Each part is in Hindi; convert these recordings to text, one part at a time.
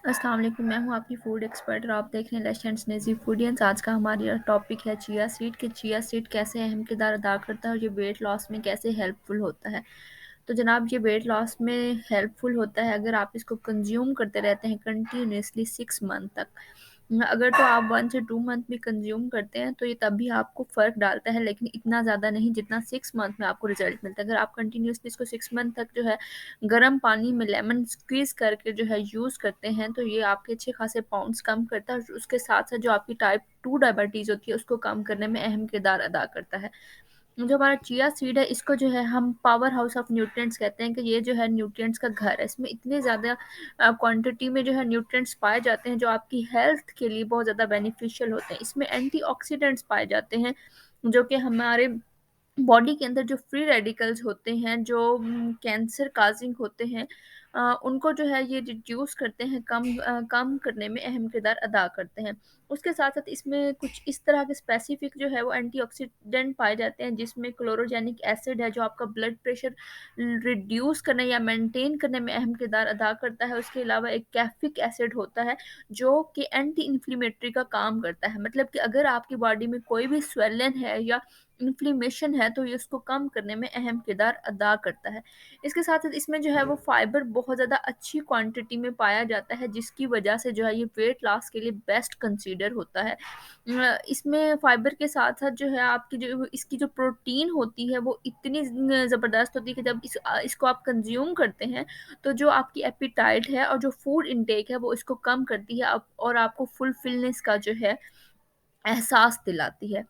अस्सलाम वालेकुम, मैं हूँ आपकी फूड एक्सपर्ट और आप देख रहे हैं लेजेंड्स नेज़ी फूडियंस। आज का हमारा टॉपिक है चिया सीड कि चिया सीड कैसे अहम किरदार अदा करता है और ये वेट लॉस में कैसे हेल्पफुल होता है। तो जनाब, ये वेट लॉस में हेल्पफुल होता है अगर आप इसको कंज्यूम करते रहते हैं कंटिन्यूसली 6 मंथ तक। अगर तो आप 1 से 2 मंथ भी कंज्यूम करते हैं तो ये तब भी आपको फ़र्क डालता है, लेकिन इतना ज़्यादा नहीं जितना 6 मंथ में आपको रिजल्ट मिलता है। अगर आप कंटिन्यूसली इसको 6 मंथ तक जो है गर्म पानी में लेमन स्क्वीज़ करके जो है यूज़ करते हैं तो ये आपके अच्छे खासे पाउंड्स कम करता है और उसके साथ साथ जो आपकी टाइप 2 डायबिटीज़ होती है उसको कम करने में अहम किरदार अदा करता है। जो हमारा चिया सीड है इसको जो है हम पावर हाउस ऑफ न्यूट्रिएंट्स कहते हैं कि ये जो है न्यूट्रिएंट्स का घर है। इसमें इतने ज़्यादा क्वांटिटी में जो है न्यूट्रिएंट्स पाए जाते हैं जो आपकी हेल्थ के लिए बहुत ज़्यादा बेनिफिशियल होते हैं। इसमें एंटीऑक्सीडेंट्स पाए जाते हैं जो कि हमारे बॉडी के अंदर जो फ्री रेडिकल्स होते हैं जो कैंसर काजिंग होते हैं, उनको जो है ये रिड्यूस करते हैं, कम करने में अहम किरदार अदा करते हैं। उसके साथ साथ इसमें कुछ इस तरह के स्पेसिफिक जो है वो एंटीऑक्सीडेंट पाए जाते हैं जिसमें क्लोरोजेनिक एसिड है जो आपका ब्लड प्रेशर रिड्यूस करने या मेंटेन करने में अहम किरदार अदा करता है। उसके अलावा एक कैफिक एसिड होता है जो कि एंटी इन्फ्लेमेटरी का काम करता है, मतलब कि अगर आपकी बॉडी में कोई भी स्वेलन है या इन्फ्लेमेशन है तो ये उसको कम करने में अहम किरदार अदा करता है। इसके साथ साथ इसमें जो है वो फाइबर बहुत ज़्यादा अच्छी क्वांटिटी में पाया जाता है जिसकी वजह से जो है ये वेट लॉस के लिए बेस्ट कंसीडर होता है। इसमें फाइबर के साथ साथ जो है आपकी जो इसकी जो प्रोटीन होती है वो इतनी ज़बरदस्त होती है कि जब इसको आप कंज्यूम करते हैं तो जो आपकी एपिटाइट है और जो फूड इनटेक है वो इसको कम करती है और आपको फुलफिलनेस का जो है एहसास दिलाती है।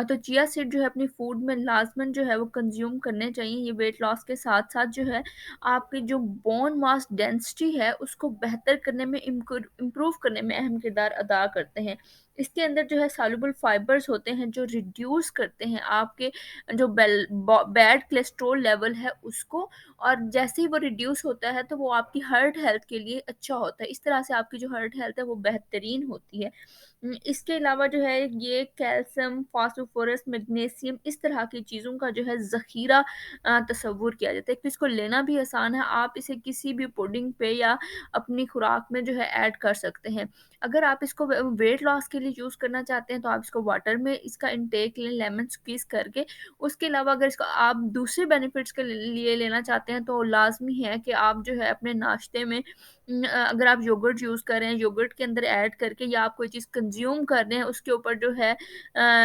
तो चिया सीड जो है अपनी फूड में लाज़मन जो है वो कंज़्यूम करने चाहिए। ये वेट लॉस के साथ-साथ जो है आपकी जो बोन मास डेंसिटी है उसको बेहतर करने में इम्प्रूव करने में अहम किरदार अदा करते हैं। इसके अंदर जो है सॉल्युबल फाइबर्स होते हैं जो रिड्यूस करते हैं आपके जो बैड कोलेस्ट्रॉल लेवल है उसको, और जैसे ही वो रिड्यूस होता है तो वो आपकी हार्ट हेल्थ के लिए अच्छा होता है। इस तरह से आपकी जो हार्ट हेल्थ है वो बेहतरीन होती है। इसके अलावा जो है ये कैल्शियम, फास्फोरस, मैग्नीशियम इस तरह की चीज़ों का जो है ज़ख़ीरा तस्वुर किया जाता है। एक तो इसको लेना भी आसान है, आप इसे किसी भी पुडिंग पे या अपनी खुराक में जो है ऐड कर सकते हैं। अगर आप इसको वेट लॉस के लिए यूज़ करना चाहते हैं तो आप इसको वाटर में इसका इंटेक लें लेमन स्क्वीज़ करके। उसके अलावा अगर इसको आप दूसरे बेनिफिट्स के लिए लेना चाहते हैं तो लाज़मी है कि आप जो है अपने नाश्ते में अगर आप योगर्ट यूज़ कर रहे हैं, योगर्ट के अंदर ऐड करके या आप कोई चीज़ कंज़्यूम कर रहे हैं, उसके ऊपर जो है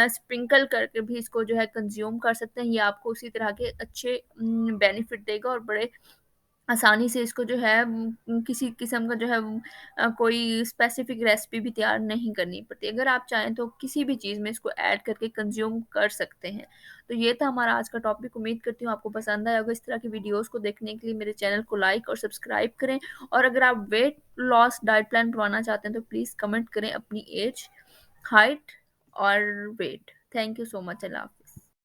स्प्रिंकल करके भी इसको जो है कंज़्यूम कर सकते हैं। ये आपको उसी तरह के अच्छे बेनिफिट देगा और बड़े आसानी से इसको जो है किसी किस्म का जो है कोई स्पेसिफ़िक रेसिपी भी तैयार नहीं करनी पड़ती। अगर आप चाहें तो किसी भी चीज़ में इसको ऐड करके कंज़्यूम कर सकते हैं। तो ये था हमारा आज का टॉपिक। उम्मीद करती हूँ आपको पसंद आया होगा। इस तरह की वीडियोज़ को देखने के लिए मेरे चैनल को लाइक और सब्सक्राइब करें, और अगर आप वेट लॉस डाइट प्लान बनवाना चाहते हैं तो प्लीज़ कमेंट करें अपनी एज, हाइट और weight. Thank you so much. अल्लाह हाफ़िज़।